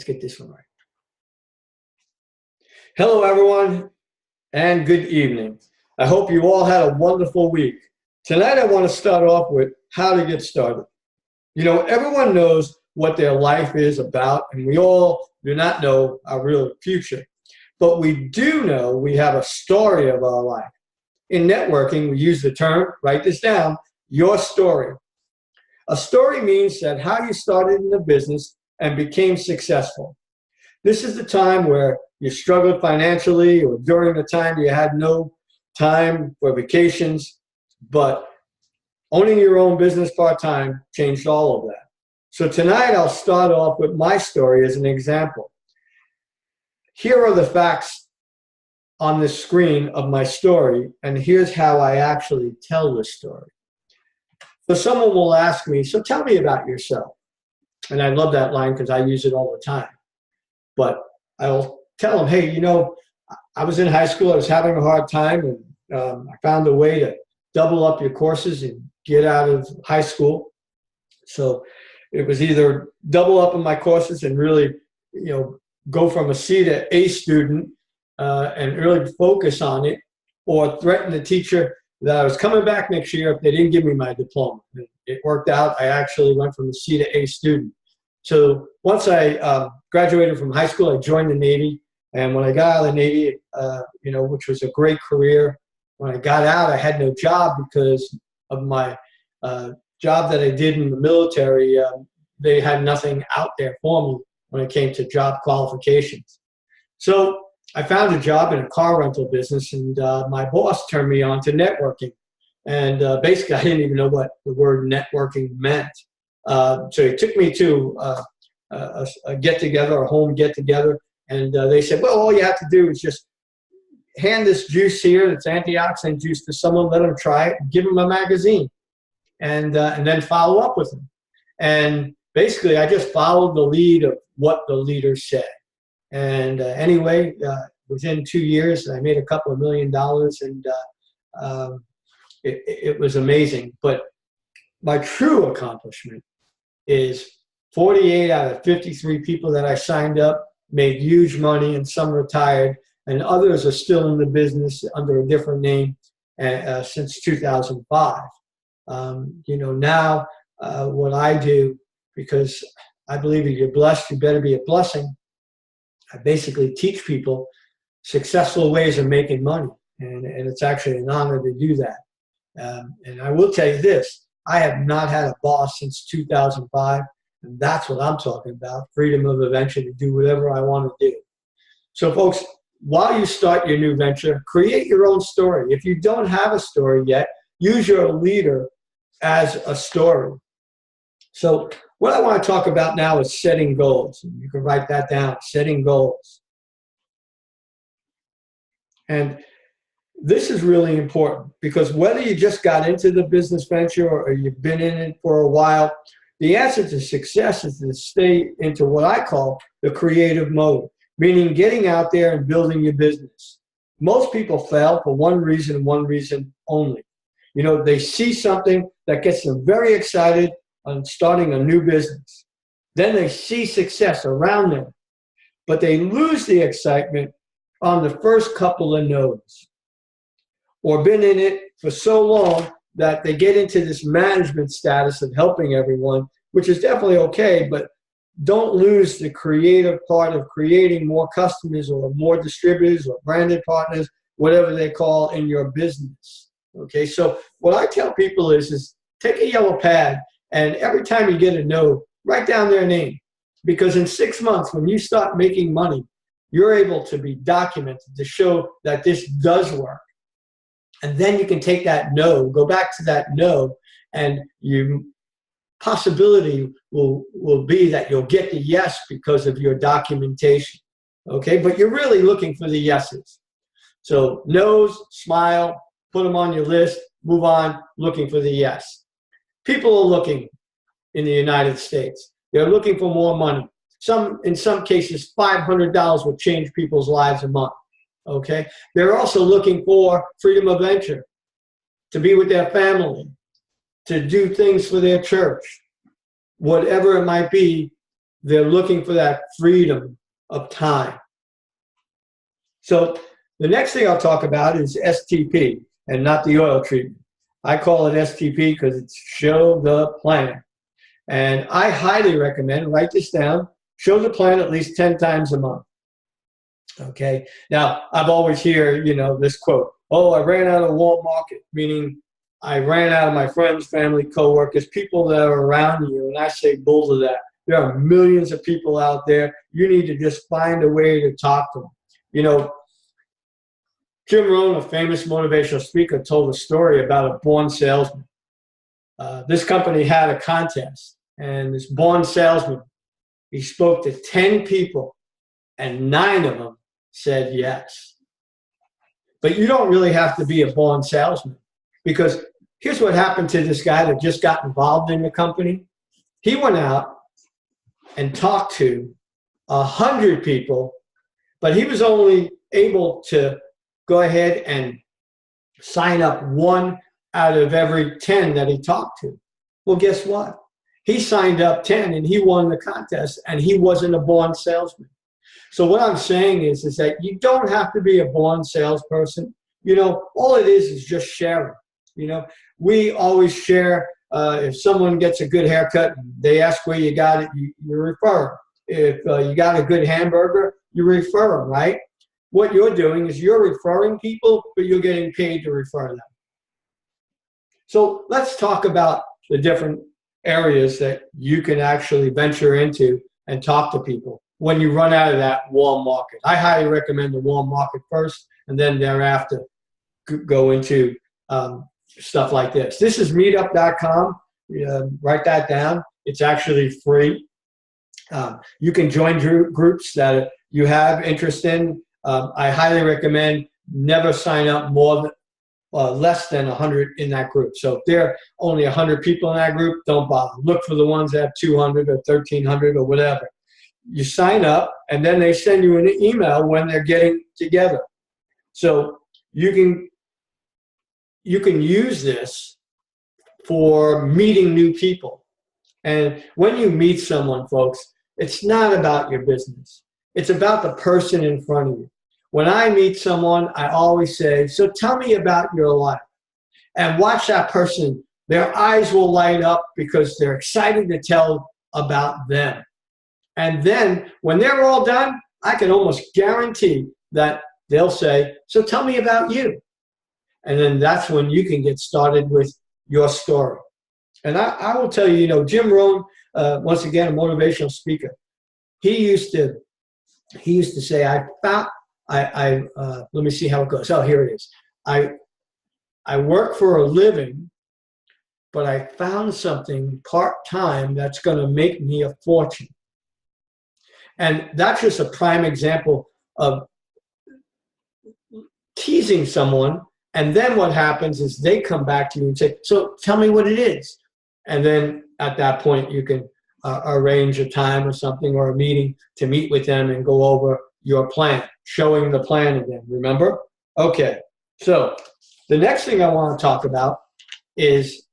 get this one right. Hello, everyone, and good evening. I hope you all had a wonderful week. Tonight, I want to start off with how to get started. You know, everyone knows what their life is about, and we all do not know our real future. But we do know we have a story of our life. In networking, we use the term, write this down, your story. A story means that how you started in the business and became successful. This is the time where you struggled financially or during the time you had no time for vacations, but owning your own business part-time changed all of that. So tonight I'll start off with my story as an example. Here are the facts on the screen of my story, and here's how I actually tell this story. So someone will ask me, so tell me about yourself. And I love that line because I use it all the time. But I'll tell them, hey, you know, I was in high school, I was having a hard time, and I found a way to double up your courses and get out of high school. So it was either double up in my courses and really, you know, go from a C to A student and really focus on it, or threaten the teacher that I was coming back next year if they didn't give me my diploma. It worked out. I actually went from a C to A student. So once I graduated from high school, I joined the Navy. And when I got out of the Navy, you know, which was a great career, when I got out, I had no job because of my job that I did in the military. They had nothing out there for me when it came to job qualifications. So I found a job in a car rental business, and my boss turned me on to networking. And basically, I didn't even know what the word networking meant. So he took me to a get-together, a home get-together, and they said, well, all you have to do is just hand this juice here, it's antioxidant juice, to someone, let them try it, give them a magazine, and then follow up with them. And basically, I just followed the lead of what the leader said. And anyway, within 2 years, I made a couple of $1 million, and it was amazing. But my true accomplishment is 48 out of 53 people that I signed up made huge money, and some retired, and others are still in the business under a different name since 2005. You know, now what I do, because I believe if you're blessed, you better be a blessing. I basically teach people successful ways of making money, and it's actually an honor to do that. And I will tell you this, I have not had a boss since 2005, and that's what I'm talking about, freedom of adventure to do whatever I want to do. So folks, while you start your new venture, create your own story. If you don't have a story yet, use your leader as a story. So what I want to talk about now is setting goals. You can write that down, setting goals. And this is really important, because whether you just got into the business venture or you've been in it for a while, the answer to success is to stay into what I call the creative mode, meaning getting out there and building your business. Most people fail for one reason and one reason only. You know, they see something that gets them very excited on starting a new business. Then they see success around them, but they lose the excitement on the first couple of no's, or been in it for so long that they get into this management status of helping everyone, which is definitely okay, but don't lose the creative part of creating more customers or more distributors or branded partners, whatever they call in your business. Okay, so what I tell people is take a yellow pad, and every time you get a no, write down their name. Because in 6 months, when you start making money, you're able to be documented to show that this does work. And then you can take that no, go back to that no, and your possibility will be that you'll get the yes because of your documentation. Okay, but you're really looking for the yeses. So no's, smile, put them on your list, move on, looking for the yes. People are looking in the United States. They're looking for more money. In some cases, $500 will change people's lives a month. Okay? They're also looking for freedom of venture, to be with their family, to do things for their church, whatever it might be. they're looking for that freedom of time. So the next thing I'll talk about is STP, and not the oil treatment. I call it STP because it's show the plan. And I highly recommend, write this down, show the plan at least 10 times a month. Okay. Now, I've always hear, this quote, oh, I ran out of warm market, meaning I ran out of my friends, family, coworkers, people that are around you. And I say bull to that. There are millions of people out there. You need to just find a way to talk to them. Jim Rohn, a famous motivational speaker, told a story about a born salesman. This company had a contest, and this born salesman, he spoke to 10 people, and 9 of them said yes. But you don't really have to be a born salesman, because here's what happened to this guy that just got involved in the company. He went out and talked to 100 people, but he was only able to go ahead and sign up 1 out of every 10 that he talked to. Well, guess what? He signed up 10 and he won the contest, and he wasn't a born salesman. So what I'm saying is that you don't have to be a born salesperson. All it is just sharing. We always share. If someone gets a good haircut, they ask where you got it, you refer them. If you got a good hamburger, you refer them, right? What you're doing is you're referring people, but you're getting paid to refer them. So let's talk about the different areas that you can actually venture into and talk to people when you run out of that warm market. I highly recommend the warm market first, and then thereafter go into stuff like this. This is meetup.com. Write that down. It's actually free. You can join groups that you have interest in. I highly recommend never sign up less than 100 in that group. So if there are only 100 people in that group, don't bother. Look for the ones that have 200 or 1,300 or whatever. You sign up, and then they send you an email when they're getting together. So you can use this for meeting new people. And when you meet someone, folks, it's not about your business. It's about the person in front of you. When I meet someone, I always say, so tell me about your life. And watch that person. Their eyes will light up because they're excited to tell about them. And then when they're all done, I can almost guarantee that they'll say, so tell me about you. And then that's when you can get started with your story. And I will tell you, Jim Rohn, once again, a motivational speaker, he used to say, let me see how it goes. Oh, here it is. I work for a living, but I found something part-time that's going to make me a fortune. And that's just a prime example of teasing someone. And then what happens is they come back to you and say, so tell me what it is. And then at that point, you can arrange a time or something, or a meeting to meet with them and go over your plan, showing the plan again, remember? Okay, so the next thing I want to talk about is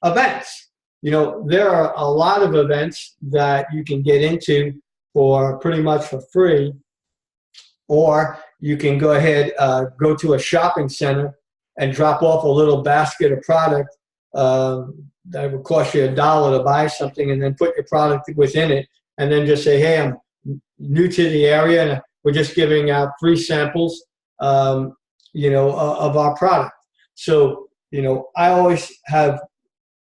events. There are a lot of events that you can get into for pretty much for free, or you can go ahead, go to a shopping center and drop off a little basket of product that would cost you $1 to buy something, and then put your product within it, and then just say, hey, I'm new to the area, and we're just giving out free samples, of our product. So, I always have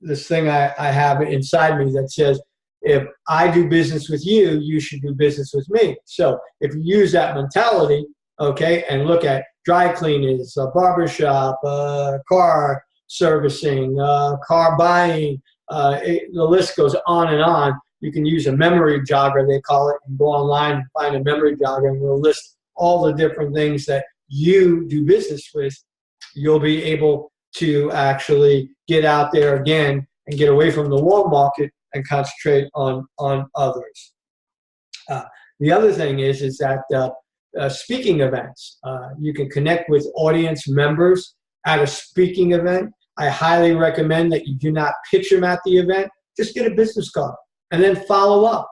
this thing I have inside me that says, if I do business with you, you should do business with me. So if you use that mentality, okay, and look at dry cleaners, a barbershop, car servicing, car buying, the list goes on and on. You can use a memory jogger, they call it, and go online and find a memory jogger, and we'll list all the different things that you do business with. You'll be able to actually get out there again and get away from the warm market and concentrate on others. The other thing is that speaking events, you can connect with audience members at a speaking event. I highly recommend that you do not pitch them at the event. Just get a business card and then follow up.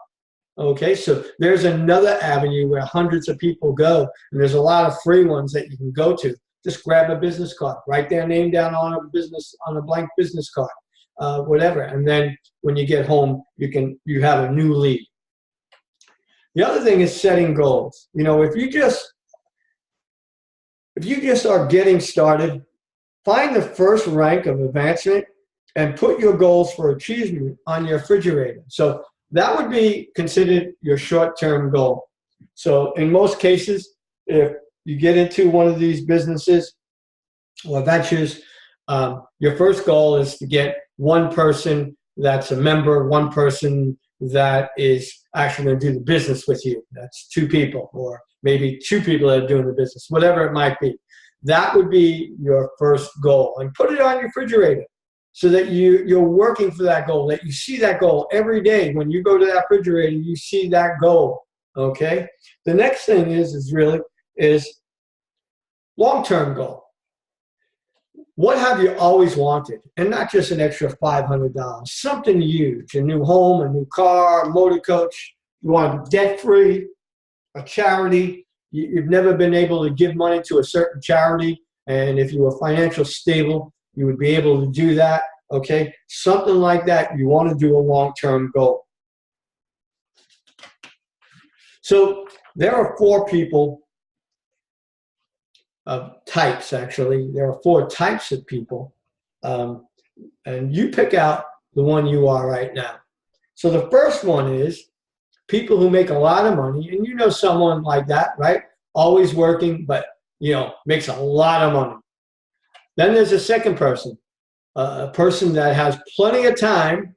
Okay, so there's another avenue where hundreds of people go, and there's a lot of free ones that you can go to. Just grab a business card, write their name down on a blank business card, whatever, and then when you get home, you have a new lead. The other thing is setting goals. You know, if you just are getting started, find the first rank of advancement and put your goals for achievement on your refrigerator. So that would be considered your short-term goal. So in most cases, if you get into one of these businesses or ventures, your first goal is to get one person that's a member, one person that is actually going to do the business with you. That's 2 people, or maybe 2 people that are doing the business, whatever it might be. That would be your first goal. And put it on your refrigerator so that you're working for that goal, that you see that goal every day. When you go to that refrigerator, you see that goal, okay? The next thing is long-term goal. What have you always wanted? And not just an extra $500, something huge, a new home, a new car, a motor coach. You want debt-free, a charity. You've never been able to give money to a certain charity, and if you were financially stable, you would be able to do that, okay? Something like that, you want to do a long-term goal. So there are 4 people, types actually. There are 4 types of people, and you pick out the one you are right now. So the first one is people who make a lot of money, and you know someone like that, right? Always working, but makes a lot of money. Then there's a second person, a person that has plenty of time,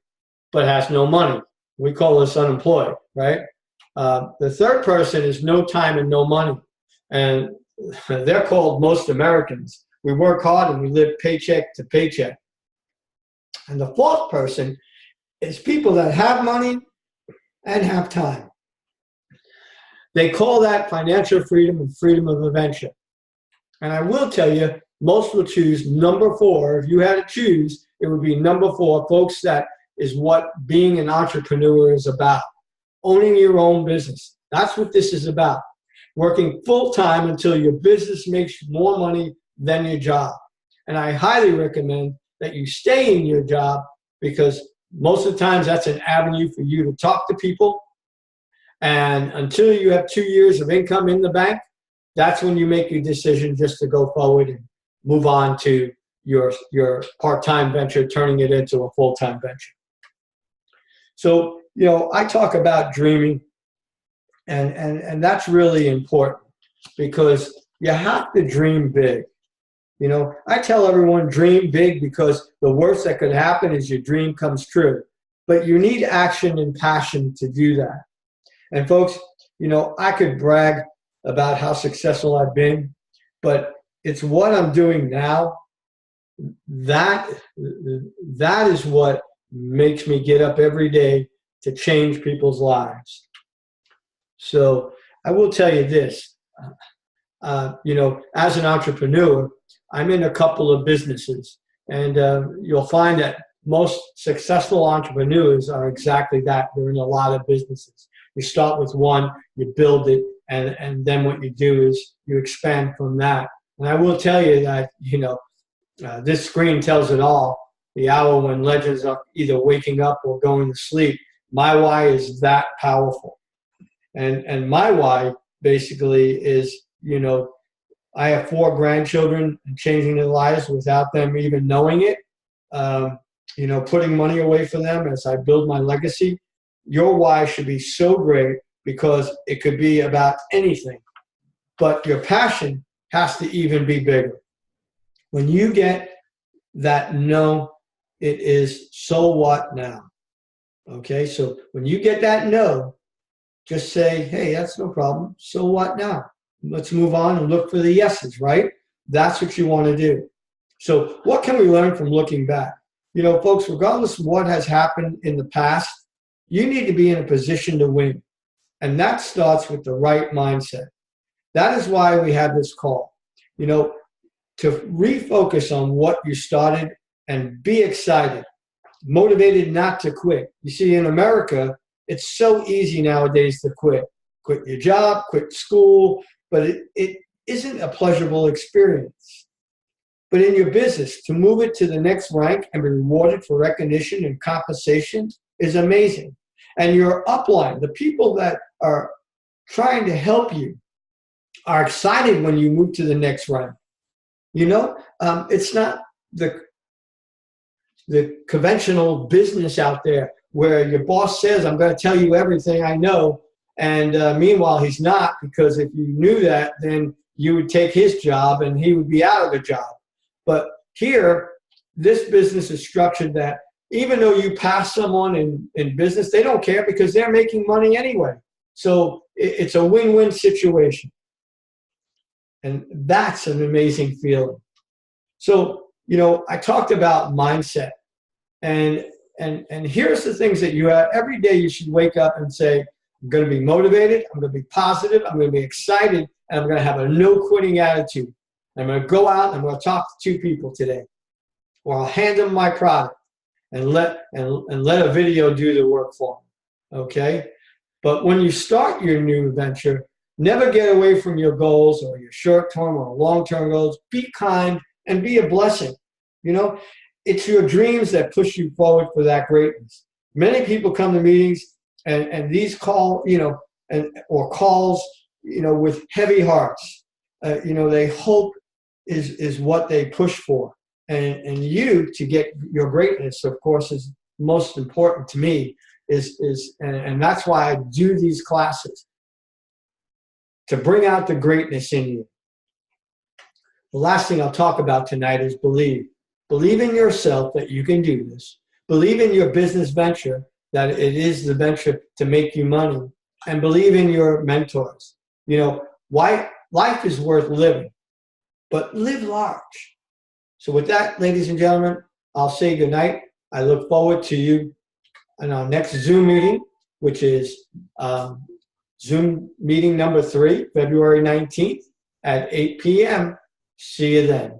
but has no money. We call this unemployed, right? The third person is no time and no money. And they're called most Americans. We work hard and we live paycheck to paycheck. And the fourth person is people that have money and have time. They call that financial freedom and freedom of adventure. And I will tell you, most will choose number 4. If you had to choose, it would be number 4. Folks, that is what being an entrepreneur is about. Owning your own business. That's what this is about. Working full-time until your business makes more money than your job. And I highly recommend that you stay in your job, because most of the times that's an avenue for you to talk to people. And until you have 2 years of income in the bank, that's when you make your decision just to go forward and move on to your part-time venture, turning it into a full-time venture. So, I talk about dreaming, and that's really important, because you have to dream big. I tell everyone, dream big, because the worst that could happen is your dream comes true. But you need action and passion to do that. And folks, I could brag about how successful I've been, but it's what I'm doing now. That is what makes me get up every day to change people's lives. So I will tell you this, as an entrepreneur, I'm in a couple of businesses, and you'll find that most successful entrepreneurs are exactly that. They're in a lot of businesses. You start with one, you build it, and then what you do is you expand from that. And I will tell you that, this screen tells it all. The hour when legends are either waking up or going to sleep. My why is that powerful. And my why basically is, I have 4 grandchildren and changing their lives without them even knowing it. Putting money away for them as I build my legacy. Your why should be so great, because it could be about anything. But your passion has to even be bigger. When you get that no, it is so what now? Okay, so when you get that no, just say, hey, that's no problem. So what now? Let's move on and look for the yeses, right? That's what you want to do. So what can we learn from looking back? Folks, regardless of what has happened in the past, you need to be in a position to win. And that starts with the right mindset. That is why we have this call, to refocus on what you started and be excited, motivated not to quit. You see, in America, It's so easy nowadays to quit. Quit your job, quit school, but it isn't a pleasurable experience. But in your business, to move it to the next rank and be rewarded for recognition and compensation is amazing. And your upline, the people that are trying to help you, are excited when you move to the next rank. You know, it's not the conventional business out there where your boss says, I'm going to tell you everything I know. And meanwhile, he's not, because if you knew that, then you would take his job and he would be out of the job. But here, this business is structured that even though you pass someone in business, they don't care because they're making money anyway. So it's a win-win situation. And that's an amazing feeling. So, you know, I talked about mindset. And here's the things that you have. Every day you should wake up and say, I'm going to be motivated, I'm going to be positive, I'm going to be excited, and I'm going to have a no-quitting attitude. I'm going to go out and I'm going to talk to 2 people today. Or I'll hand them my product and let a video do the work for them. Okay? But when you start your new venture, never get away from your goals or your short-term or long-term goals. Be kind and be a blessing. You know, it's your dreams that push you forward for that greatness. Many people come to meetings and these calls, you know, with heavy hearts. You know, they hope is what they push for. And you, to get your greatness, of course, is most important to me, and that's why I do these classes, to bring out the greatness in you. The last thing I'll talk about tonight is believe. Believe in yourself that you can do this. Believe in your business venture, that it is the venture to make you money. And believe in your mentors. You know, why life is worth living, but live large. So with that, ladies and gentlemen, I'll say good night. I look forward to you in our next Zoom meeting, which is Zoom meeting number 3, February 19th at 8 p.m. See you then.